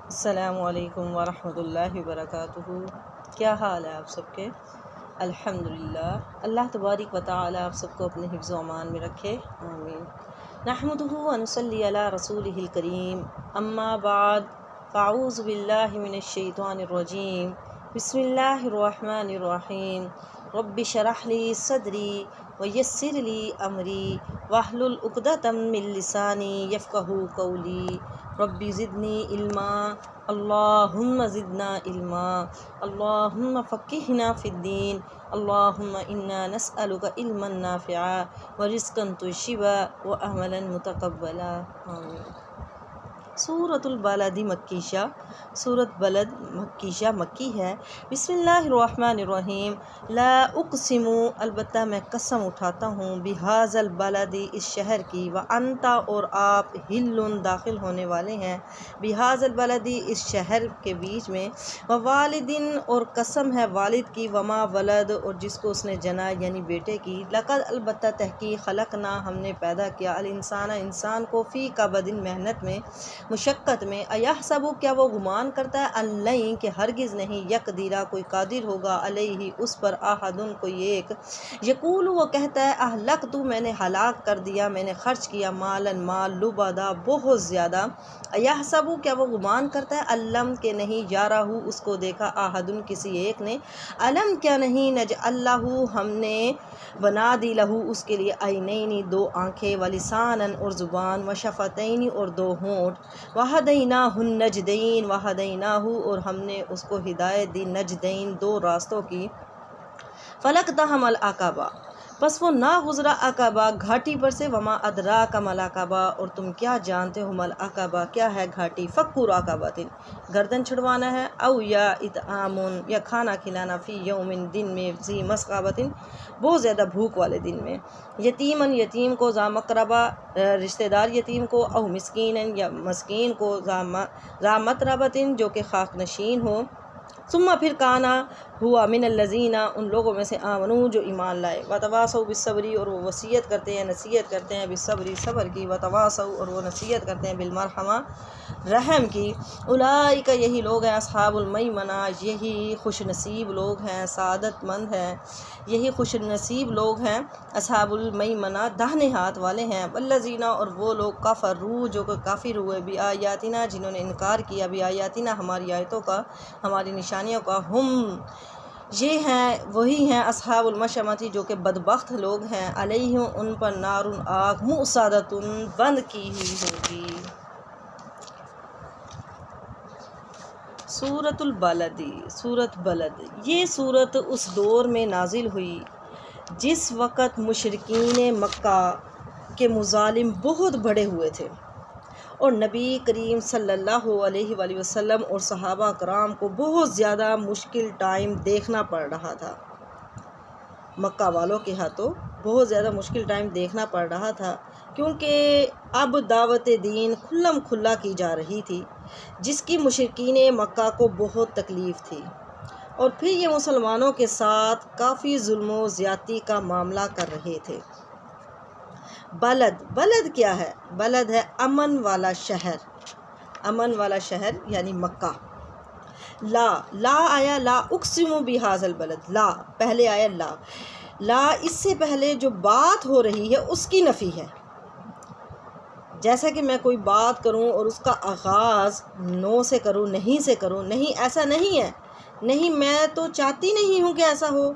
السلام علیکم ورحمۃ اللہ وبرکاتہ۔ کیا حال ہے آپ سب کے؟ الحمدللہ، اللہ تبارک و تعالی آپ سب کو اپنے حفظ و امان میں رکھے، آمین۔ نحمدہ و نصلی علی رسولہ الکریم، اما بعد، فاعوذ باللہ من الشیطان الرجیم، بسم اللہ الرحمن الرحیم۔ رب اشرح لی صدری ویسر لی امری واحلل عقدۃ من لسانی یفقہوا قولی۔ رب زدنی علما، اللہم زدنا علما، اللہم فقہنا فی الدین، اللہم انا نسألک علما نافعا ورزقا طیبا وعملا متقبلا، آمین۔ سورۃ البلد مکیشہ، سورۃ بلد مکیشہ مکی ہے۔ بسم اللہ الرحمن الرحیم۔ لا اقسم، البتہ میں قسم اٹھاتا ہوں، بہذا البلد، اس شہر کی، وانتا، اور آپ، حل، داخل ہونے والے ہیں، بہذا البلد، اس شہر کے بیچ میں، ووالد، اور قسم ہے والد کی، وما ولد، اور جس کو اس نے جنا یعنی بیٹے کی، لقد، البتہ تحقیق، خلقنا، ہم نے پیدا کیا، الانسان، انسان کو، فی کبد، محنت میں، مشقت میں، ایحسب، کیا وہ گمان کرتا ہے، اللہ، کہ ہرگز نہیں، یقدر، کوئی قادر ہوگا، علیہ، اس پر، احد، کوئی ایک، یقول، وہ کہتا ہے، اہلکت، میں نے ہلاک کر دیا، میں نے خرچ کیا، مالن، مال، لبدا، بہت زیادہ، ایحسب، کیا وہ گمان کرتا ہے، علم، کہ نہیں، یارہ، اس کو دیکھا، احد، کسی ایک نے، علم، کیا نہیں، نجعل لہ، ہم نے بنا دی، لہو، اس کے لیے، عینین، دو آنکھیں، ولسانن، اور زبان، وشفتین، اور دو ہونٹ، وہدیناہ النجدین، وہدیناہ، اور ہم نے اس کو ہدایت دی، نجدین، دو راستوں کی، فلقتحم العقبہ، بس وہ نہ گزرا عقبہ، گھاٹی پر سے، وما ادراک ما العقبہ، اور تم کیا جانتے ہو، ما العقبہ، کیا ہے گھاٹی، فک رقبۃ، گردن چھڑوانا ہے، او یا اطعام، یا کھانا کھلانا، فی یوم، دن میں، ذی مسغبۃ، بہت زیادہ بھوک والے دن میں، یتیمن، یتیم کو، ذا مقربہ، رشتہ دار یتیم کو، او مسکینن، یا مسکین کو، ذا متربۃ، جو کہ خاک نشین ہو، ثم، پھر، کانا، ہوا، من الذین، ان لوگوں میں سے، آمنو، جو ایمان لائے، وتواصوا بالصبر، اور وہ وصیت کرتے ہیں، نصیحت کرتے ہیں، بالصبر، صبر کی، وتواصوا، اور وہ نصیحت کرتے ہیں، بالمرحمہ، رحم کی، اولئک، یہی لوگ ہیں، اصحاب المیمنہ، یہی خوش نصیب لوگ ہیں، سعادت مند ہیں، یہی خوش نصیب لوگ ہیں، اصحاب المیمنہ، داہنے ہاتھ والے ہیں، والذین، اور وہ لوگ، کفروا، جو کہ کافر ہوئے، بآیاتنا، جنہوں نے انکار کیا، بآیاتنا، ہماری آیتوں کا، ہماری نشانیوں کا، ہم، یہ ہیں، وہی ہیں، اصحاب المشأمۃ، جو کہ بدبخت لوگ ہیں، علیہم، ان پر، نار، آگ، مؤصدۃ، بند کی ہوئی ہوگی۔ سورۃ البلد، سورۃ بلد، یہ سورت اس دور میں نازل ہوئی جس وقت مشرکین مکہ کے مظالم بہت بڑے ہوئے تھے، اور نبی کریم صلی اللہ علیہ وآلہ وسلم اور صحابہ کرام کو بہت زیادہ مشکل ٹائم دیکھنا پڑ رہا تھا، مکہ والوں کے ہاتھوں بہت زیادہ مشکل ٹائم دیکھنا پڑ رہا تھا، کیونکہ اب دعوت دین کھلم کھلا کی جا رہی تھی، جس کی مشرکین مکہ کو بہت تکلیف تھی، اور پھر یہ مسلمانوں کے ساتھ کافی ظلم و زیادتی کا معاملہ کر رہے تھے۔ بلد، بلد کیا ہے؟ بلد ہے امن والا شہر، امن والا شہر یعنی مکہ۔ لا، لا آیا، لا اقسم بہذا البلد، لا، پہلے آیا لا، لا اس سے پہلے جو بات ہو رہی ہے اس کی نفی ہے، جیسا کہ میں کوئی بات کروں اور اس کا آغاز نو سے کروں، نہیں سے کروں، نہیں، ایسا نہیں ہے، نہیں، میں تو چاہتی نہیں ہوں کہ ایسا ہو،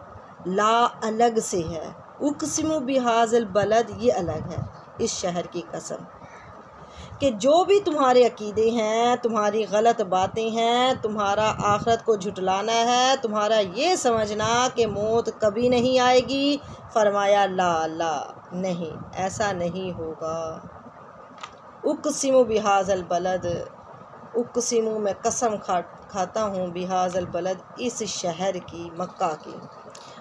لا الگ سے ہے، اقسم بہذا البلد، یہ الگ ہے، اس شہر کی قسم، کہ جو بھی تمہارے عقیدے ہیں، تمہاری غلط باتیں ہیں، تمہارا آخرت کو جھٹلانا ہے، تمہارا یہ سمجھنا کہ موت کبھی نہیں آئے گی، فرمایا لا، لا، نہیں، ایسا نہیں ہوگا، اقسم بہذا البلد، اقسم، میں قسم کھاتا ہوں، بہذا البلد، اس شہر کی، مکہ کی،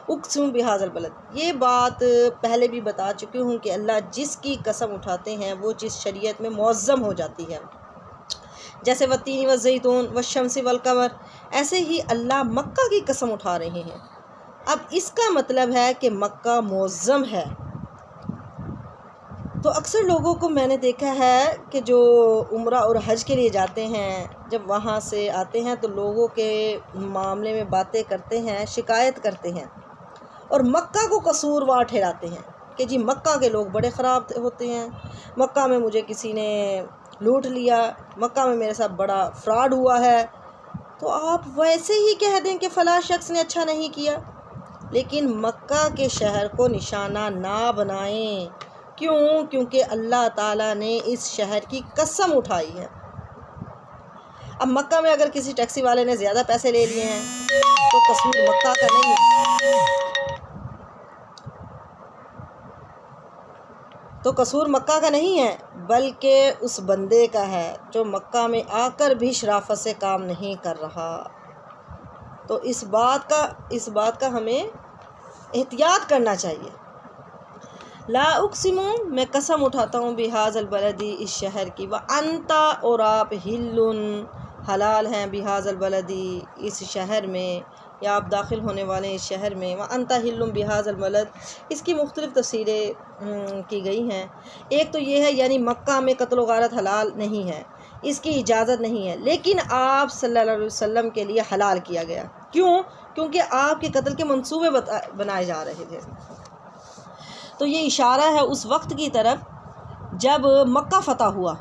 اقسم بہذا البلد، یہ بات پہلے بھی بتا چکی ہوں کہ اللہ جس کی قسم اٹھاتے ہیں وہ چیز شریعت میں معظم ہو جاتی ہے، جیسے والتین والزیتون والشمس والقمر، ایسے ہی اللہ مکہ کی قسم اٹھا رہے ہیں۔ اب اس کا مطلب ہے کہ مکہ معظم ہے، تو اکثر لوگوں کو میں نے دیکھا ہے کہ جو عمرہ اور حج کے لیے جاتے ہیں، جب وہاں سے آتے ہیں تو لوگوں کے معاملے میں باتیں کرتے ہیں، شکایت کرتے ہیں اور مکہ کو قصوروار ٹھہراتے ہیں کہ جی مکہ کے لوگ بڑے خراب ہوتے ہیں، مکہ میں مجھے کسی نے لوٹ لیا، مکہ میں میرے ساتھ بڑا فراڈ ہوا ہے۔ تو آپ ویسے ہی کہہ دیں کہ فلاں شخص نے اچھا نہیں کیا، لیکن مکہ کے شہر کو نشانہ نہ بنائیں۔ کیوں؟ کیونکہ اللہ تعالیٰ نے اس شہر کی قسم اٹھائی ہے۔ اب مکہ میں اگر کسی ٹیکسی والے نے زیادہ پیسے لے لیے ہیں تو قصور مکہ کا نہیں ہے، تو قصور مکہ کا نہیں ہے، بلکہ اس بندے کا ہے جو مکہ میں آ کر بھی شرافت سے کام نہیں کر رہا۔ تو اس بات کا ہمیں احتیاط کرنا چاہیے۔ لا اقسم، میں قسم اٹھاتا ہوں بہذا البلدی، اس شہر کی، وانت، اور آپ، حل، حلال ہیں، بہذا البلدی، اس شہر میں، یا آپ داخل ہونے والے ہیں اس شہر میں، وانت حل بہذا البلد۔ اس کی مختلف تفسیریں کی گئی ہیں۔ ایک تو یہ ہے یعنی مکہ میں قتل و غارت حلال نہیں ہے، اس کی اجازت نہیں ہے، لیکن آپ صلی اللہ علیہ وسلم کے لیے حلال کیا گیا۔ کیوں؟ کیونکہ آپ کے قتل کے منصوبے بنائے جا رہے تھے۔ تو یہ اشارہ ہے اس وقت کی طرف جب مکہ فتح ہوا،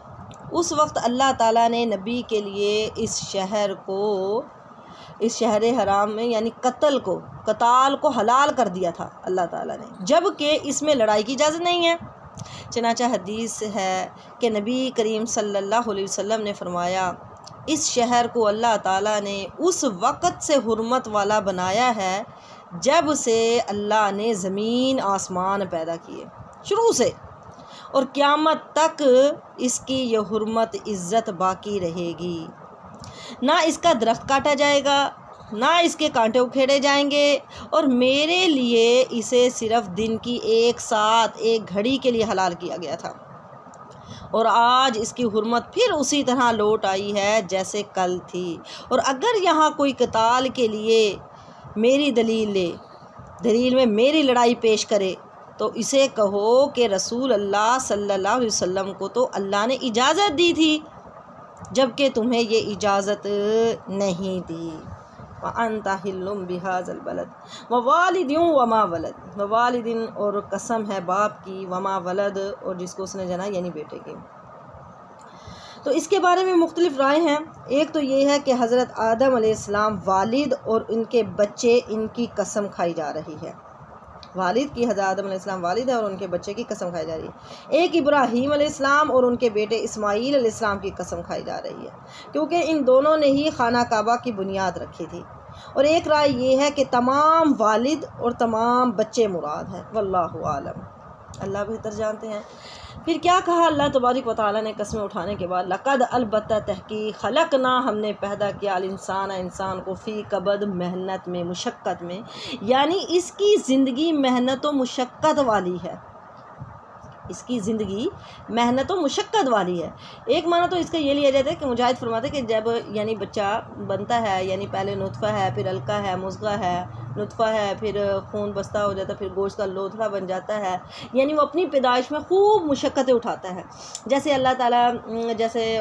اس وقت اللہ تعالیٰ نے نبی کے لیے اس شہر حرام میں یعنی قتال کو حلال کر دیا تھا اللہ تعالیٰ نے، جبکہ اس میں لڑائی کی اجازت نہیں ہے۔ چنانچہ حدیث ہے کہ نبی کریم صلی اللہ علیہ وسلم نے فرمایا، اس شہر کو اللہ تعالیٰ نے اس وقت سے حرمت والا بنایا ہے جب سے اللہ نے زمین آسمان پیدا کیے، شروع سے، اور قیامت تک اس کی یہ حرمت عزت باقی رہے گی۔ نہ اس کا درخت کاٹا جائے گا، نہ اس کے کانٹے اکھیڑے جائیں گے، اور میرے لیے اسے صرف دن کی 1 ساعت 1 گھڑی کے لیے حلال کیا گیا تھا، اور آج اس کی حرمت پھر اسی طرح لوٹ آئی ہے جیسے کل تھی۔ اور اگر یہاں کوئی قتال کے لیے میری دلیل میں میری لڑائی پیش کرے تو اسے کہو کہ رسول اللہ صلی اللہ علیہ وسلم کو تو اللہ نے اجازت دی تھی، جبکہ تمہیں یہ اجازت نہیں دی۔ وَأَنْتَ حِلٌّ بِهَذَا الْبَلَدِ وَوَالِدٍ وَمَا وَلَدَ، ووالد اور قسم ہے باپ کی، وما ولد اور جس کو اس نے جنا یعنی بیٹے کی۔ تو اس کے بارے میں مختلف رائے ہیں۔ ایک تو یہ ہے کہ حضرت آدم علیہ السلام والد اور ان کے بچے، ان کی قسم کھائی جا رہی ہے۔ والد کی حضرت آدم علیہ السلام والد ہے اور ان کے بچے کی قسم کھائی جا رہی ہے۔ ایک ابراہیم علیہ السلام اور ان کے بیٹے اسماعیل علیہ السلام کی قسم کھائی جا رہی ہے، کیونکہ ان دونوں نے ہی خانہ کعبہ کی بنیاد رکھی تھی۔ اور ایک رائے یہ ہے کہ تمام والد اور تمام بچے مراد ہیں، واللہ عالم، اللہ بہتر جانتے ہیں۔ پھر کیا کہا اللہ تبارک و تعالیٰ نے قسمیں اٹھانے کے بعد، لقد، البتہ تحقیق، خلقنا، ہم نے پیدا کیا، انسان کو، فی کبد، محنت میں، مشقت میں، یعنی اس کی زندگی محنت و مشقت والی ہے، اس کی زندگی محنت و مشقت والی ہے۔ ایک معنی تو اس کا یہ لیا جاتا ہے کہ مجاہد فرماتے ہیں کہ جب یعنی بچہ بنتا ہے، یعنی پہلے نطفہ ہے، پھر علقہ ہے، مضغہ ہے، نطفہ ہے، پھر خون بستہ ہو جاتا ہے، پھر گوشت کا لوتھڑا بن جاتا ہے، یعنی وہ اپنی پیدائش میں خوب مشقتیں اٹھاتا ہے۔ جیسے اللہ تعالیٰ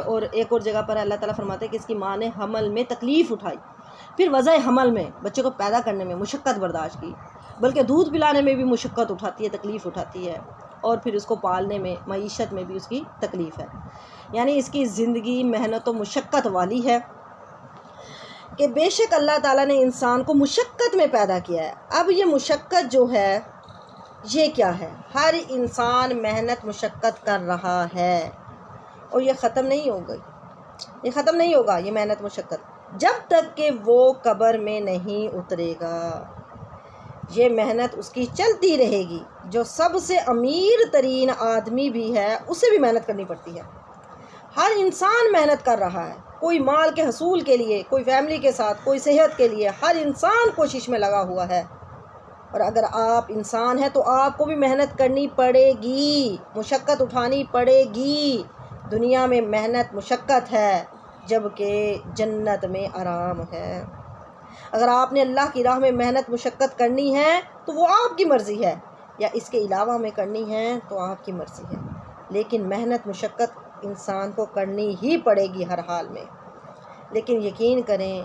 اور ایک اور جگہ پر اللہ تعالیٰ فرماتے ہیں کہ اس کی ماں نے حمل میں تکلیف اٹھائی، پھر وضع حمل میں بچے کو پیدا کرنے میں مشقت برداشت کی، بلکہ دودھ پلانے میں بھی مشقت اٹھاتی ہے، تکلیف اٹھاتی ہے، اور پھر اس کو پالنے میں، معیشت میں بھی اس کی تکلیف ہے۔ یعنی اس کی زندگی محنت و مشقت والی ہے، کہ بے شک اللہ تعالیٰ نے انسان کو مشقت میں پیدا کیا ہے۔ اب یہ مشقت جو ہے یہ کیا ہے؟ ہر انسان محنت مشقت کر رہا ہے، اور یہ ختم نہیں ہوگا، یہ محنت مشقت، جب تک کہ وہ قبر میں نہیں اترے گا۔ یہ محنت اس کی چلتی رہے گی۔ جو سب سے امیر ترین آدمی بھی ہے اسے بھی محنت کرنی پڑتی ہے۔ ہر انسان محنت کر رہا ہے، کوئی مال کے حصول کے لیے، کوئی فیملی کے ساتھ، کوئی صحت کے لیے، ہر انسان کوشش میں لگا ہوا ہے۔ اور اگر آپ انسان ہیں تو آپ کو بھی محنت کرنی پڑے گی، مشقت اٹھانی پڑے گی۔ دنیا میں محنت مشقت ہے، جبکہ جنت میں آرام ہے۔ اگر آپ نے اللہ کی راہ میں محنت مشقت کرنی ہے تو وہ آپ کی مرضی ہے، یا اس کے علاوہ میں کرنی ہے تو آپ کی مرضی ہے۔ لیکن محنت مشقت انسان کو کرنی ہی پڑے گی ہر حال میں۔ لیکن یقین کریں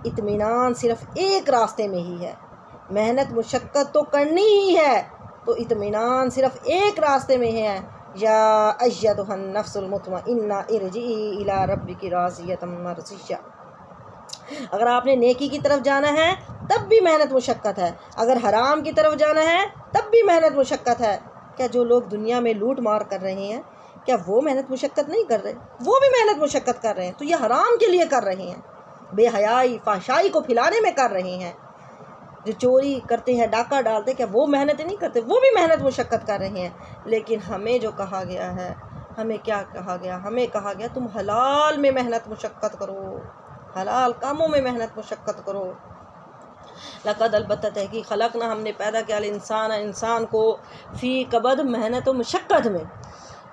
اطمینان صرف ایک راستے میں ہی ہے، محنت مشقت تو کرنی ہی ہے تو اطمینان صرف ایک راستے میں ہے، یا ایتھا النفس المطمئنہ ارجعی الی ربک راضیۃ مرضیہ۔ اگر آپ نے نیکی کی طرف جانا ہے تب بھی محنت مشقت ہے، اگر حرام کی طرف جانا ہے تب بھی محنت مشقت ہے۔ کیا جو لوگ دنیا میں لوٹ مار کر رہے ہیں کیا وہ محنت مشقت نہیں کر رہے؟ وہ بھی محنت مشقت کر رہے ہیں، تو یہ حرام کے لیے کر رہے ہیں، بے حیائی فحشائی کو پھیلانے میں کر رہے ہیں۔ جو چوری کرتے ہیں ڈاکہ ڈالتے کیا وہ محنت نہیں کرتے؟ وہ بھی محنت مشقت کر رہے ہیں۔ لیکن ہمیں جو کہا گیا ہے، ہمیں کیا کہا گیا؟ ہمیں کہا گیا تم حلال میں محنت مشقت کرو، حلال کاموں میں محنت مشقت کرو۔ لقد البتہ تحقیق خلقنا ہم نے پیدا کیا انسان کو فی کبد محنت و مشقت میں،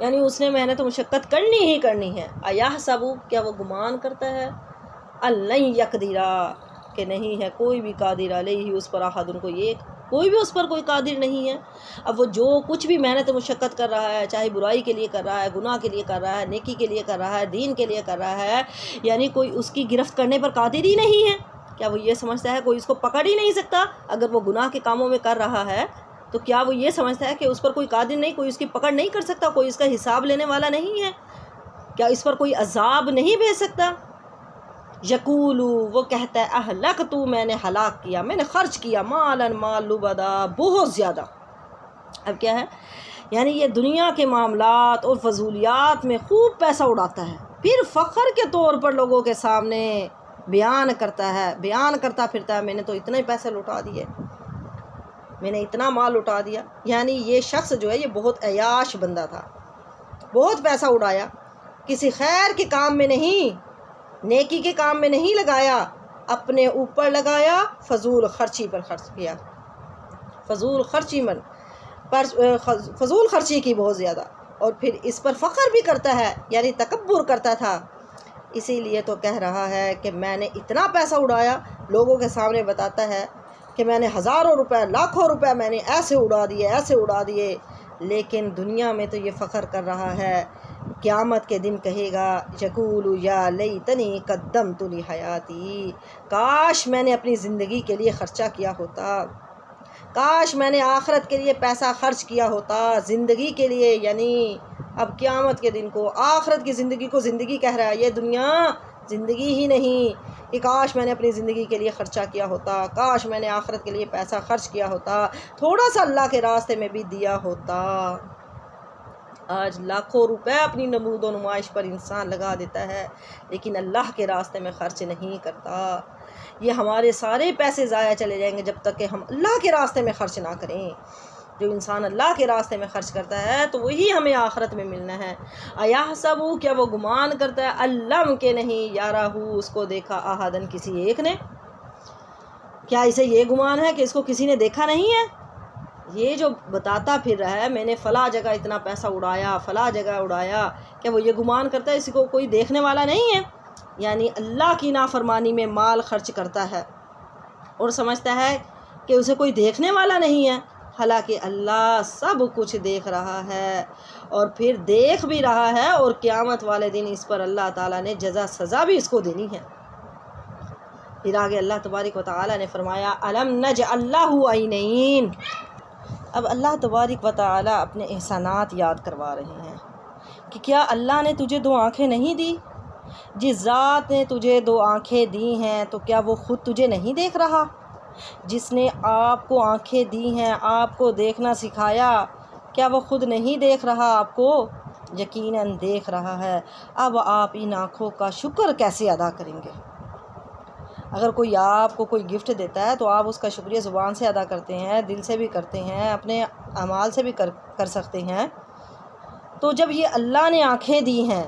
یعنی اس نے محنت و مشقت کرنی ہی کرنی ہے۔ ایحسب کیا وہ گمان کرتا ہے ان یقدر کہ نہیں ہے کوئی بھی قادر علیہ اس پر احد کوئی بھی اس پر کوئی قادر نہیں ہے۔ اب وہ جو کچھ بھی محنت مشقت کر رہا ہے، چاہے برائی کے لیے کر رہا ہے، گناہ کے لیے کر رہا ہے، نیکی کے لیے کر رہا ہے، دین کے لیے کر رہا ہے، یعنی کوئی اس کی گرفت کرنے پر قادر ہی نہیں ہے۔ کیا وہ یہ سمجھتا ہے کوئی اس کو پکڑ ہی نہیں سکتا؟ اگر وہ گناہ کے کاموں میں کر رہا ہے تو کیا وہ یہ سمجھتا ہے کہ اس پر کوئی قادر نہیں، کوئی اس کی پکڑ نہیں کر سکتا، کوئی اس کا حساب لینے والا نہیں ہے؟ کیا اس پر کوئی عذاب نہیں بھیج سکتا؟ یقولو وہ کہتا ہے اہلکت میں نے ہلاک کیا، میں نے خرچ کیا مال لبدا بہت زیادہ۔ اب کیا ہے، یعنی یہ دنیا کے معاملات اور فضولیات میں خوب پیسہ اڑاتا ہے، پھر فخر کے طور پر لوگوں کے سامنے بیان کرتا پھرتا ہے میں نے تو اتنے پیسے لٹا دیے، میں نے اتنا مال اٹھا دیا۔ یعنی یہ شخص جو ہے یہ بہت عیاش بندہ تھا، بہت پیسہ اڑایا، کسی خیر کے کام میں نہیں، نیکی کے کام میں نہیں لگایا، اپنے اوپر لگایا، فضول خرچی پر خرچ کیا، فضول خرچی کی بہت زیادہ، اور پھر اس پر فخر بھی کرتا ہے، یعنی تکبر کرتا تھا۔ اسی لیے تو کہہ رہا ہے کہ میں نے اتنا پیسہ اڑایا، لوگوں کے سامنے بتاتا ہے کہ میں نے ہزاروں روپے لاکھوں روپے میں نے ایسے اڑا دیے، لیکن دنیا میں تو یہ فخر کر رہا ہے، قیامت کے دن کہے گا یقول یا لیتنی قدمت لحیاتی، کاش میں نے اپنی زندگی کے لیے خرچہ کیا ہوتا، کاش میں نے آخرت کے لیے پیسہ خرچ کیا ہوتا، زندگی کے لیے، یعنی اب قیامت کے دن کو، آخرت کی زندگی کو زندگی کہہ رہا ہے، یہ دنیا زندگی ہی نہیں، کہ کاش میں نے اپنی زندگی کے لیے خرچہ کیا ہوتا، کاش میں نے آخرت کے لیے پیسہ خرچ کیا ہوتا، تھوڑا سا اللہ کے راستے میں بھی دیا ہوتا۔ آج لاکھوں روپے اپنی نمود و نمائش پر انسان لگا دیتا ہے، لیکن اللہ کے راستے میں خرچ نہیں کرتا۔ یہ ہمارے سارے پیسے ضائع چلے جائیں گے جب تک کہ ہم اللہ کے راستے میں خرچ نہ کریں۔ جو انسان اللہ کے راستے میں خرچ کرتا ہے تو وہی ہمیں آخرت میں ملنا ہے۔ ایحسب کیا وہ گمان کرتا ہے علم کہ نہیں یارہ اس کو دیکھا احدن کسی ایک نے؟ کیا اسے یہ گمان ہے کہ اس کو کسی نے دیکھا نہیں ہے؟ یہ جو بتاتا پھر رہا ہے میں نے فلاں جگہ اتنا پیسہ اڑایا، فلاں جگہ اڑایا، کیا وہ یہ گمان کرتا ہے اس کو کوئی دیکھنے والا نہیں ہے؟ یعنی اللہ کی نافرمانی میں مال خرچ کرتا ہے اور سمجھتا ہے کہ اسے کوئی دیکھنے والا نہیں ہے، حالانکہ اللہ سب کچھ دیکھ رہا ہے، اور پھر دیکھ بھی رہا ہے، اور قیامت والے دن اس پر اللہ تعالیٰ نے جزا سزا بھی اس کو دینی ہے۔ پھر آگے اللہ تبارک و تعالیٰ نے فرمایا الم نجعل لہ عینین۔ اب اللہ تبارک و تعالیٰ اپنے احسانات یاد کروا رہے ہیں کہ کیا اللہ نے تجھے دو آنکھیں نہیں دی؟ جس ذات نے تجھے دو آنکھیں دی ہیں تو کیا وہ خود تجھے نہیں دیکھ رہا؟ جس نے آپ کو آنکھیں دی ہیں، آپ کو دیکھنا سکھایا، کیا وہ خود نہیں دیکھ رہا آپ کو؟ یقیناً دیکھ رہا ہے۔ اب آپ ان آنکھوں کا شکر کیسے ادا کریں گے؟ اگر کوئی آپ کو کوئی گفٹ دیتا ہے تو آپ اس کا شکریہ زبان سے ادا کرتے ہیں، دل سے بھی کرتے ہیں، اپنے اعمال سے بھی کر سکتے ہیں۔ تو جب یہ اللہ نے آنکھیں دی ہیں،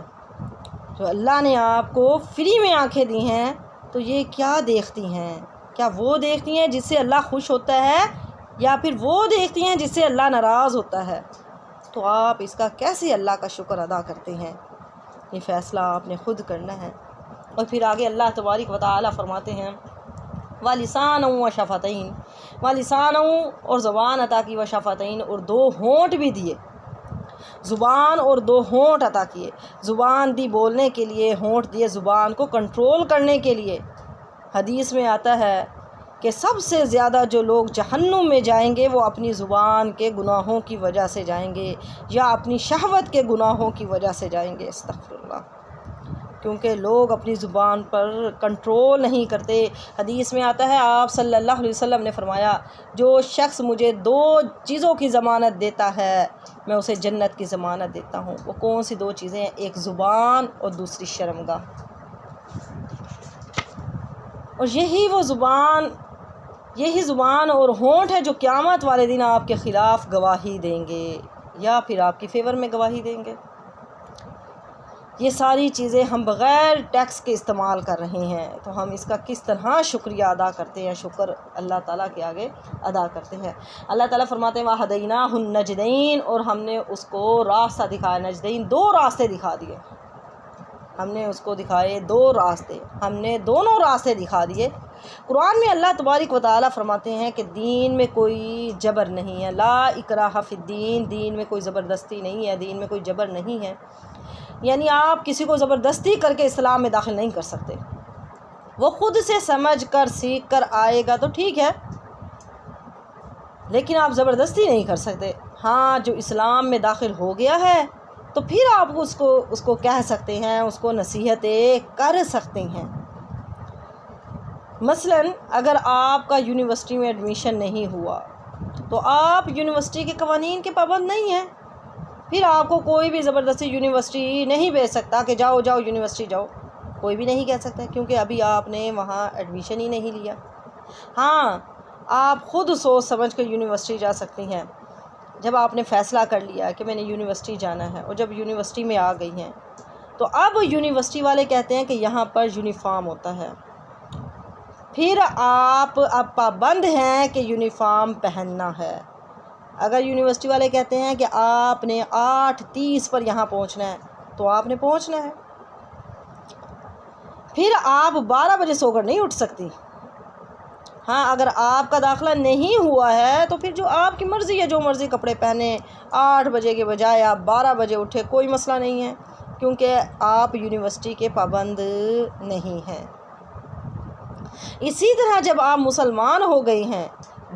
جو اللہ نے آپ کو فری میں آنکھیں دی ہیں، تو یہ کیا دیکھتی ہیں؟ کیا وہ دیکھتی ہیں جس سے اللہ خوش ہوتا ہے، یا پھر وہ دیکھتی ہیں جس سے اللہ ناراض ہوتا ہے؟ تو آپ اس کا کیسے اللہ کا شکر ادا کرتے ہیں؟ یہ فیصلہ آپ نے خود کرنا ہے۔ اور پھر آگے اللہ تبارک و تعالیٰ فرماتے ہیں وَلِسَانًا وَشَفَتَيْن، وَلِسَانًا اور زبان عطا کی، وَشَفَتَيْن اور دو ہونٹ بھی دیے۔ زبان اور 2 ہونٹ عطا کیے۔ زبان دی بولنے کے لیے، ہونٹ دیے زبان کو کنٹرول کرنے کے لیے۔ حدیث میں آتا ہے کہ سب سے زیادہ جو لوگ جہنم میں جائیں گے وہ اپنی زبان کے گناہوں کی وجہ سے جائیں گے، یا اپنی شہوت کے گناہوں کی وجہ سے جائیں گے، استغفر اللہ، کیونکہ لوگ اپنی زبان پر کنٹرول نہیں کرتے۔ حدیث میں آتا ہے، آپ صلی اللہ علیہ وسلم نے فرمایا، جو شخص مجھے 2 چیزوں کی ضمانت دیتا ہے میں اسے جنت کی ضمانت دیتا ہوں۔ وہ کون سی 2 چیزیں ہیں؟ ایک زبان اور دوسری شرمگاہ۔ اور یہی زبان اور ہونٹ ہے جو قیامت والے دن آپ کے خلاف گواہی دیں گے یا پھر آپ کی فیور میں گواہی دیں گے۔ یہ ساری چیزیں ہم بغیر ٹیکس کے استعمال کر رہے ہیں، تو ہم اس کا کس طرح شکریہ ادا کرتے ہیں، شکر اللہ تعالیٰ کے آگے ادا کرتے ہیں۔ اللہ تعالیٰ فرماتے ہیں وَهَدَيْنَاهُ النَّجْدَيْنِ، اور ہم نے اس کو راستہ دکھایا۔ نجدین 2 راستے دکھا دیے، ہم نے اس کو دکھائے 2 راستے، ہم نے دونوں راستے دکھا دیے۔ قرآن میں اللہ تبارک و تعالیٰ فرماتے ہیں کہ دین میں کوئی جبر نہیں ہے، لا اکراہ فی الدین، دین میں کوئی زبردستی نہیں ہے، دین میں کوئی جبر نہیں ہے، یعنی آپ کسی کو زبردستی کر کے اسلام میں داخل نہیں کر سکتے۔ وہ خود سے سمجھ کر سیکھ کر آئے گا تو ٹھیک ہے، لیکن آپ زبردستی نہیں کر سکتے۔ ہاں، جو اسلام میں داخل ہو گیا ہے تو پھر آپ اس کو کہہ سکتے ہیں، اس کو نصیحتیں کر سکتے ہیں۔ مثلا اگر آپ کا یونیورسٹی میں ایڈمیشن نہیں ہوا تو آپ یونیورسٹی کے قوانین کے پابند نہیں ہیں، پھر آپ کو کوئی بھی زبردستی یونیورسٹی نہیں بھیج سکتا کہ جاؤ یونیورسٹی جاؤ، کوئی بھی نہیں کہہ سکتا، کیونکہ ابھی آپ نے وہاں ایڈمیشن ہی نہیں لیا۔ ہاں، آپ خود سوچ سمجھ کر یونیورسٹی جا سکتی ہیں، جب آپ نے فیصلہ کر لیا کہ میں نے یونیورسٹی جانا ہے، اور جب یونیورسٹی میں آ گئی ہیں تو اب یونیورسٹی والے کہتے ہیں کہ یہاں پر یونیفارم ہوتا ہے، پھر آپ اب پابند ہیں کہ یونیفارم پہننا ہے۔ اگر یونیورسٹی والے کہتے ہیں کہ آپ نے 8:30 پر یہاں پہنچنا ہے تو آپ نے پہنچنا ہے، پھر آپ 12 بجے سو کر نہیں اٹھ سکتی۔ ہاں، اگر آپ کا داخلہ نہیں ہوا ہے تو پھر جو آپ کی مرضی ہے، جو مرضی کپڑے پہنے، 8 بجے کے بجائے آپ 12 بجے اٹھے، کوئی مسئلہ نہیں ہے، کیونکہ آپ یونیورسٹی کے پابند نہیں ہیں۔ اسی طرح جب آپ مسلمان ہو گئے ہیں،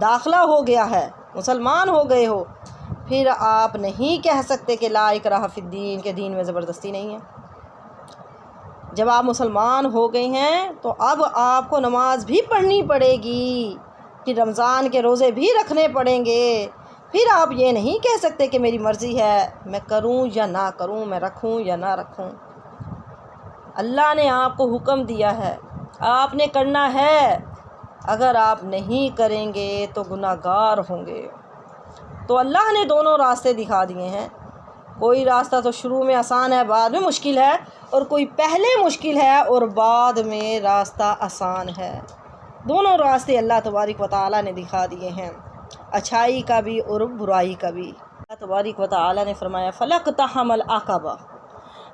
داخلہ ہو گیا ہے، مسلمان ہو گئے ہو، پھر آپ نہیں کہہ سکتے کہ لا اکراہ فی الدین، کہ دین میں زبردستی نہیں ہے۔ جب آپ مسلمان ہو گئے ہیں تو اب آپ کو نماز بھی پڑھنی پڑے گی، پھر رمضان کے روزے بھی رکھنے پڑیں گے، پھر آپ یہ نہیں کہہ سکتے کہ میری مرضی ہے میں کروں یا نہ کروں، میں رکھوں یا نہ رکھوں۔ اللہ نے آپ کو حکم دیا ہے، آپ نے کرنا ہے، اگر آپ نہیں کریں گے تو گناہ گار ہوں گے۔ تو اللہ نے دونوں راستے دکھا دیے ہیں، کوئی راستہ تو شروع میں آسان ہے، بعد میں مشکل ہے، اور کوئی پہلے مشکل ہے اور بعد میں راستہ آسان ہے۔ دونوں راستے اللہ تبارک و تعالیٰ نے دکھا دیے ہیں، اچھائی کا بھی اور برائی کا بھی۔ اللہ تبارک و تعالیٰ نے فرمایا فَلَقْتَحَمَ الْعَقَبَةَ،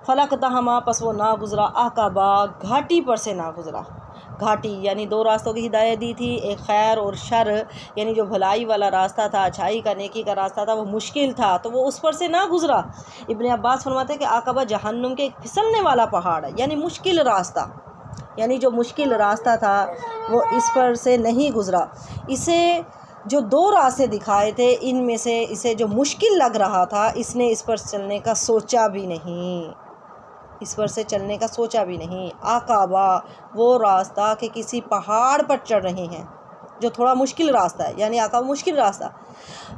فَلَقْتَحَمَ، پس وہ نہ گزرا، عقبہ، گھاٹی پر سے نہ گزرا۔ گھاٹی یعنی 2 راستوں کی ہدایت دی تھی، ایک خیر اور شر، یعنی جو بھلائی والا راستہ تھا، اچھائی کا، نیکی کا راستہ تھا، وہ مشکل تھا تو وہ اس پر سے نہ گزرا۔ ابن عباس فرماتے ہیں کہ عقبہ جہنم کے ایک پھسلنے والا پہاڑ ہے، یعنی مشکل راستہ، یعنی جو مشکل راستہ تھا وہ اس پر سے نہیں گزرا۔ اسے جو 2 راستے دکھائے تھے ان میں سے اسے جو مشکل لگ رہا تھا، اس نے اس پر چلنے کا سوچا بھی نہیں، اس پر سے چلنے کا سوچا بھی نہیں۔ عقبہ وہ راستہ کہ کسی پہاڑ پر چڑھ رہے ہیں، جو تھوڑا مشکل راستہ ہے، یعنی عقبہ مشکل راستہ،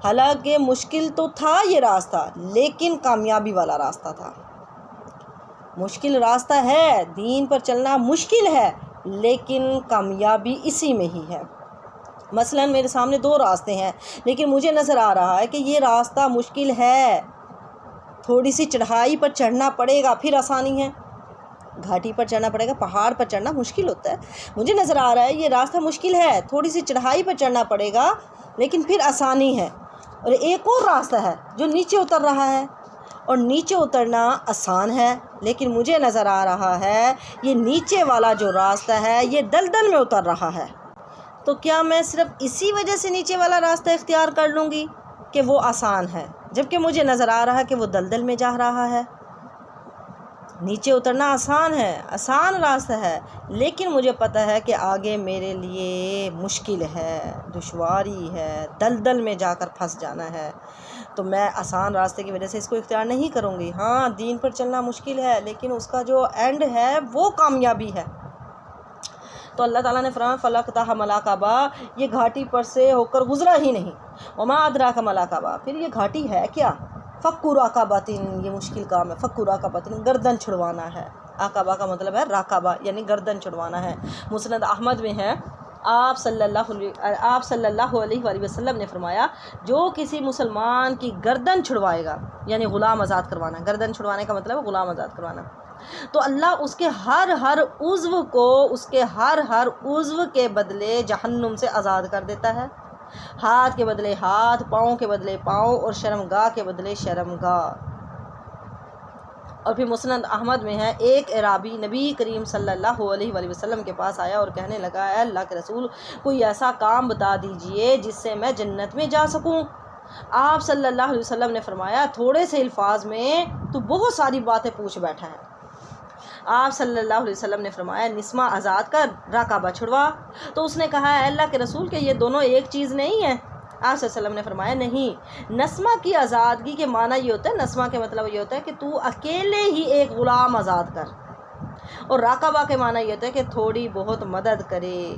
حالانکہ مشکل تو تھا یہ راستہ لیکن کامیابی والا راستہ تھا۔ مشکل راستہ ہے، دین پر چلنا مشکل ہے لیکن کامیابی اسی میں ہی ہے۔ مثلا میرے سامنے 2 راستے ہیں لیکن مجھے نظر آ رہا ہے کہ یہ راستہ مشکل ہے، تھوڑی سی چڑھائی پر چڑھنا پڑے گا پھر آسانی ہے، گھاٹی پر چڑھنا پڑے گا، پہاڑ پر چڑھنا مشکل ہوتا ہے۔ مجھے نظر آ رہا ہے یہ راستہ مشکل ہے، تھوڑی سی چڑھائی پر چڑھنا پڑے گا لیکن پھر آسانی ہے۔ اور ایک اور راستہ ہے جو نیچے اتر رہا ہے، اور نیچے اترنا آسان ہے، لیکن مجھے نظر آ رہا ہے یہ نیچے والا جو راستہ ہے یہ دلدل میں اتر رہا ہے۔ تو کیا میں صرف اسی وجہ سے نیچے والا راستہ اختیار کر لوں گی کہ وہ آسان ہے؟ جبکہ مجھے نظر آ رہا کہ وہ دلدل میں جا رہا ہے۔ نیچے اترنا آسان ہے، آسان راستہ ہے، لیکن مجھے پتہ ہے کہ آگے میرے لیے مشکل ہے، دشواری ہے، دلدل میں جا کر پھنس جانا ہے، تو میں آسان راستے کی وجہ سے اس کو اختیار نہیں کروں گی۔ ہاں، دین پر چلنا مشکل ہے، لیکن اس کا جو اینڈ ہے وہ کامیابی ہے۔ تو اللہ تعالیٰ نے فرمایا فَلَقْتَحَمَ الْعَقَبَةَ، یہ گھاٹی پر سے ہو کر گزرا ہی نہیں۔ وَمَا أَدْرَاكَ مَا الْعَقَبَةُ، پھر یہ گھاٹی ہے کیا؟ فَكُّ رَقَبَةٍ، یہ مشکل کام ہے۔ فَكُّ رَقَبَةٍ، گردن چھڑوانا ہے۔ عقبہ کا مطلب ہے راقبہ، یعنی گردن چھڑوانا ہے۔ مسند احمد میں ہے، آپ صلی اللہ علیہ وآلہ وسلم نے فرمایا جو کسی مسلمان کی گردن چھڑوائے گا، یعنی غلام آزاد کروانا، گردن چھڑوانے کا مطلب ہے غلام آزاد کروانا، تو اللہ اس کے ہر عضو کو اس کے ہر عضو کے بدلے جہنم سے آزاد کر دیتا ہے۔ ہاتھ کے بدلے ہاتھ، پاؤں کے بدلے پاؤں، اور شرمگاہ کے بدلے شرمگاہ۔ اور پھر مسند احمد میں ہے، ایک اعرابی نبی کریم صلی اللہ علیہ وآلہ وسلم کے پاس آیا اور کہنے لگا، اے اللہ کے رسول، کوئی ایسا کام بتا دیجئے جس سے میں جنت میں جا سکوں۔ آپ صلی اللہ علیہ وسلم نے فرمایا، تھوڑے سے الفاظ میں تو بہت ساری باتیں پوچھ بیٹھا ہے۔ آپ صلی اللہ علیہ وسلم نے فرمایا، نسمہ آزاد کر، راقبہ چھڑوا۔ تو اس نے کہا، اے اللہ کے رسول، کہ یہ دونوں ایک چیز نہیں ہے؟ آپ صلی اللہ علیہ وسلم نے فرمایا، نہیں، نسمہ کی آزادگی کے معنی یہ ہوتا ہے، نسمہ کے مطلب یہ ہوتا ہے کہ تو اکیلے ہی ایک غلام آزاد کر، اور راقبہ کے معنی یہ ہوتا ہے کہ تھوڑی بہت مدد کرے۔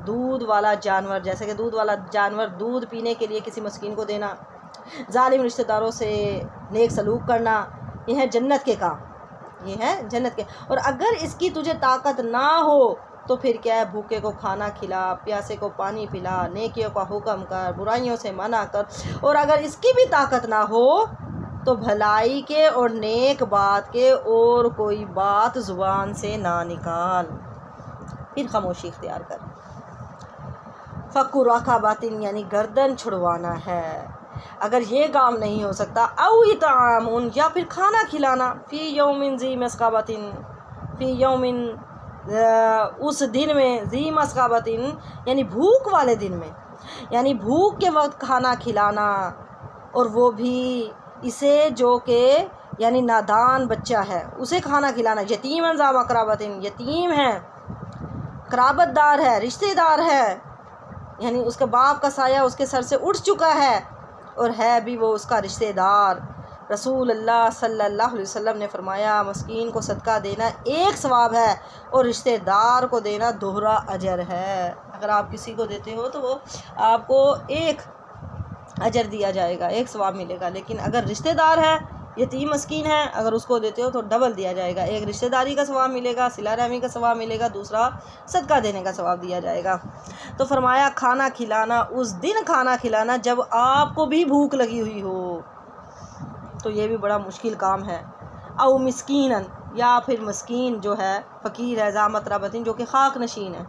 دودھ والا جانور، جیسے کہ دودھ والا جانور دودھ پینے کے لیے کسی مسکین کو دینا، ظالم رشتہ داروں سے نیک سلوک کرنا، یہ ہے جنت کے کام، یہ ہے جنت کے۔ اور اگر اس کی تجھے طاقت نہ ہو تو پھر کیا ہے، بھوکے کو کھانا کھلا، پیاسے کو پانی پلا، نیکیوں کا حکم کر، برائیوں سے منع کر، اور اگر اس کی بھی طاقت نہ ہو تو بھلائی کے اور نیک بات کے اور کوئی بات زبان سے نہ نکال، پھر خاموشی اختیار کر۔ فَكُّ رَقَبَةٍ، یعنی گردن چھڑوانا ہے۔ اگر یہ کام نہیں ہو سکتا، او اطعام، یا پھر کھانا کھلانا، فی یوم ذی مسغبۃ، فی یوم، اس دن میں، ذی مسغبۃ، یعنی بھوک والے دن میں، یعنی بھوک کے وقت کھانا کھلانا، اور وہ بھی اسے جو کہ یعنی نادان بچہ ہے اسے کھانا کھلانا، یتیم ذا مقربۃ، یتیم ہے، قرابت دار ہے، رشتہ دار ہے، یعنی اس کے باپ کا سایہ اس کے سر سے اٹھ چکا ہے اور ہے بھی وہ اس کا رشتہ دار۔ رسول اللہ صلی اللہ علیہ وسلم نے فرمایا، مسکین کو صدقہ دینا ایک ثواب ہے اور رشتہ دار کو دینا دوہرا اجر ہے۔ اگر آپ کسی کو دیتے ہو تو وہ آپ کو ایک اجر دیا جائے گا، ایک ثواب ملے گا، لیکن اگر رشتہ دار ہے، یتیم مسکین ہے، اگر اس کو دیتے ہو تو ڈبل دیا جائے گا، ایک رشتہ داری کا ثواب ملے گا، صلہ رحمی کا ثواب ملے گا، دوسرا صدقہ دینے کا ثواب دیا جائے گا۔ تو فرمایا کھانا کھلانا، اس دن کھانا کھلانا جب آپ کو بھی بھوک لگی ہوئی ہو، تو یہ بھی بڑا مشکل کام ہے۔ او مسکینن، یا پھر مسکین جو ہے، فقیر ہے، ذا متربۃ، جو کہ خاک نشین ہے،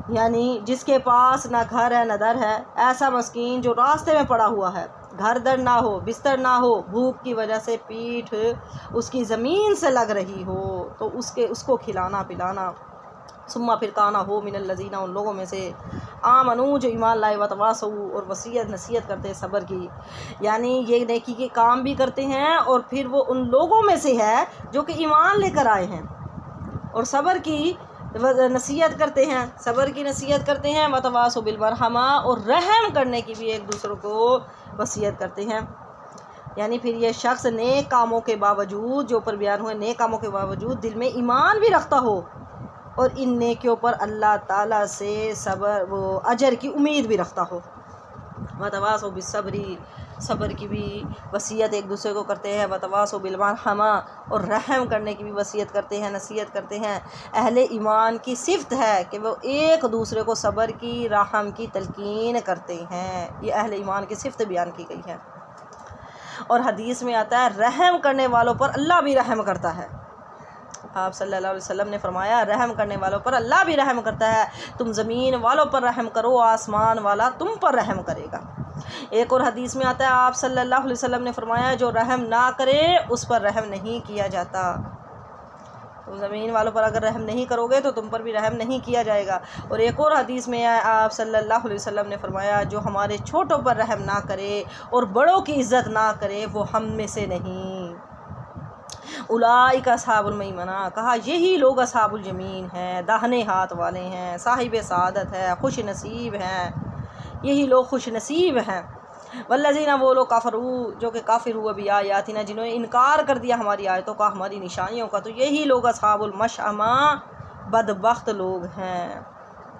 یعنی جس کے پاس نہ گھر ہے نہ در ہے، ایسا مسکین جو راستے میں پڑا ہوا ہے، گھر در نہ ہو، بستر نہ ہو، بھوک کی وجہ سے پیٹھ اس کی زمین سے لگ رہی ہو، تو اس کو کھلانا پلانا۔ ثم پھر کانا ہو من الذین، ان لوگوں میں سے آمنو جو ایمان لائے، وتواصوا، اور نصیحت کرتے ہیں صبر کی، یعنی یہ نیکی کے کام بھی کرتے ہیں اور پھر وہ ان لوگوں میں سے ہے جو کہ ایمان لے کر آئے ہیں اور صبر کی نصیحت کرتے ہیں، صبر کی نصیحت کرتے ہیں، وتواصوا بالمرحمہ، اور رحم کرنے کی بھی ایک دوسرے کو وصیت کرتے ہیں۔ یعنی پھر یہ شخص نیک کاموں کے باوجود، جو پر بیان ہوئے نیک کاموں کے باوجود دل میں ایمان بھی رکھتا ہو اور ان نیکیوں پر اللہ تعالیٰ سے وہ اجر کی امید بھی رکھتا ہو۔ وتواصوا بالصبر، صبر کی بھی وصیت ایک دوسرے کو کرتے ہیں، وتواصوا بالمرحمہ، اور رحم کرنے کی بھی وصیت کرتے ہیں، نصیحت کرتے ہیں۔ اہل ایمان کی صفت ہے کہ وہ ایک دوسرے کو صبر کی، رحم کی تلقین کرتے ہیں، یہ اہل ایمان کی صفت بیان کی گئی ہے۔ اور حدیث میں آتا ہے، رحم کرنے والوں پر اللہ بھی رحم کرتا ہے۔ آپ صلی اللہ علیہ وسلم نے فرمایا، رحم کرنے والوں پر اللہ بھی رحم کرتا ہے، تم زمین والوں پر رحم کرو، آسمان والا تم پر رحم کرے گا۔ ایک اور حدیث میں آتا ہے، آپ صلی اللہ علیہ وسلم نے فرمایا، جو رحم نہ کرے اس پر رحم نہیں کیا جاتا۔ تم زمین والوں پر اگر رحم نہیں کرو گے تو تم پر بھی رحم نہیں کیا جائے گا۔ اور ایک اور حدیث میں آپ صلی اللہ علیہ وسلم نے فرمایا جو ہمارے چھوٹوں پر رحم نہ کرے اور بڑوں کی عزت نہ کرے وہ ہم میں سے نہیں۔ اولئک اصحاب المیمنہ، کہا یہی لوگ اصحاب الیمین ہیں، داہنے ہاتھ والے ہیں، صاحب سعادت ہے، خوش نصیب ہیں، یہی لوگ خوش نصیب ہیں۔ والذین، وہ لوگ کفروا، جو کہ کافر ہوئے بھی آیاتنا، جنہوں نے انکار کر دیا ہماری آیتوں کا، ہماری نشانیوں کا، تو یہی لوگ اصحاب المشأمہ، بدبخت لوگ ہیں۔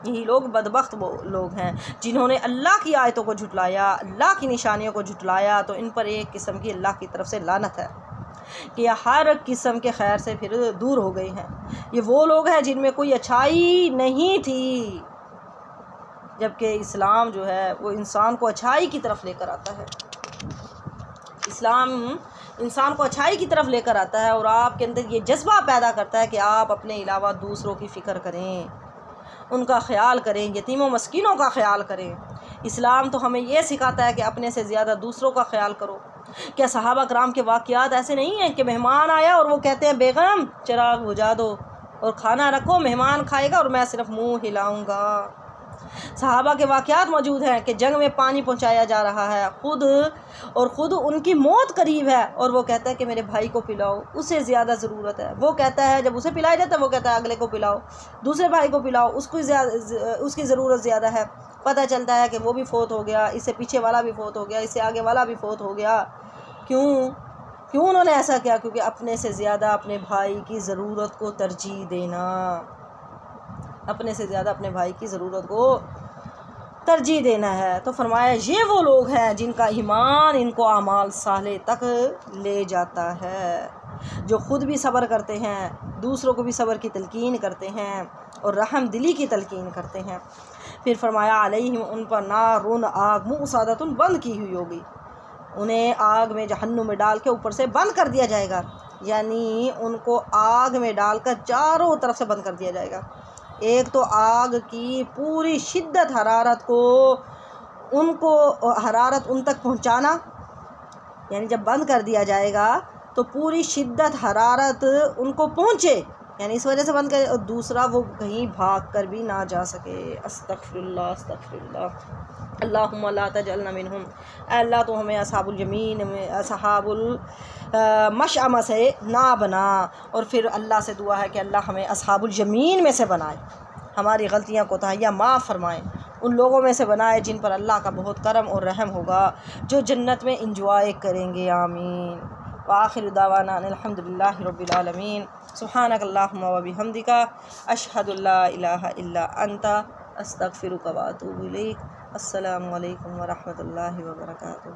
یہی لوگ بدبخت لوگ ہیں جنہوں نے اللہ کی آیتوں کو جھٹلایا، اللہ کی نشانیوں کو جھٹلایا، تو ان پر ایک قسم کی اللہ کی طرف سے لعنت ہے کہ یہ ہر قسم کے خیر سے پھر دور ہو گئے ہیں۔ یہ وہ لوگ ہیں جن میں کوئی اچھائی نہیں تھی، جبکہ اسلام جو ہے وہ انسان کو اچھائی کی طرف لے کر آتا ہے۔ اسلام انسان کو اچھائی کی طرف لے کر آتا ہے اور آپ کے اندر یہ جذبہ پیدا کرتا ہے کہ آپ اپنے علاوہ دوسروں کی فکر کریں، ان کا خیال کریں، یتیم و مسکینوں کا خیال کریں۔ اسلام تو ہمیں یہ سکھاتا ہے کہ اپنے سے زیادہ دوسروں کا خیال کرو۔ کیا صحابہ کرام کے واقعات ایسے نہیں ہیں کہ مہمان آیا اور وہ کہتے ہیں بیگم چراغ بجھا دو اور کھانا رکھو، مہمان کھائے گا اور میں صرف منہ ہلاؤں گا۔ صحابہ کے واقعات موجود ہیں کہ جنگ میں پانی پہنچایا جا رہا ہے، خود ان کی موت قریب ہے اور وہ کہتا ہے کہ میرے بھائی کو پلاؤ، اسے زیادہ ضرورت ہے۔ وہ کہتا ہے جب اسے پلایا جاتا ہے وہ کہتا ہے اگلے کو پلاؤ، دوسرے بھائی کو پلاؤ، اس کی ضرورت زیادہ ہے۔ پتہ چلتا ہے کہ وہ بھی فوت ہو گیا، اس سے پیچھے والا بھی فوت ہو گیا، اس سے آگے والا بھی فوت ہو گیا۔ کیوں انہوں نے ایسا کیا؟ کیونکہ اپنے سے زیادہ اپنے بھائی کی ضرورت کو ترجیح دینا، اپنے سے زیادہ اپنے بھائی کی ضرورت کو ترجیح دینا ہے۔ تو فرمایا یہ وہ لوگ ہیں جن کا ایمان ان کو اعمال صالح تک لے جاتا ہے، جو خود بھی صبر کرتے ہیں، دوسروں کو بھی صبر کی تلقین کرتے ہیں اور رحم دلی کی تلقین کرتے ہیں۔ پھر فرمایا علیہم، ان پر نارون، آگ، مؤصدۃ، بند کی ہوئی ہوگی، انہیں آگ میں جہنم میں ڈال کے اوپر سے بند کر دیا جائے گا، یعنی ان کو آگ میں ڈال کر چاروں طرف سے بند کر دیا جائے گا۔ ایک تو آگ کی پوری شدت حرارت حرارت ان تک پہنچانا، یعنی جب بند کر دیا جائے گا تو پوری شدت حرارت ان کو پہنچے، یعنی اس وجہ سے بند کرے، اور دوسرا وہ کہیں بھاگ کر بھی نہ جا سکے۔ استغفر اللہ، استغفر اللہ، اللہم لا تجعلنا منہم، اے اللہ تو ہمیں اصحاب الیمین میں، اصحاب المشأمہ سے نہ بنا۔ اور پھر اللہ سے دعا ہے کہ اللہ ہمیں اصحاب الیمین میں سے بنائے، ہماری غلطیاں کوتاہیاں معاف فرمائیں، ان لوگوں میں سے بنائے جن پر اللہ کا بہت کرم اور رحم ہوگا، جو جنت میں انجوائے کریں گے، آمین۔ وآخر دعوانا ان الحمد للہ رب العالمین۔ سبحانک اللہم و بحمدک، اشہد ان لا الہ الا انت، استغفرک و اتوب الیک۔ السلام علیکم ورحمۃ اللہ وبرکاتہ۔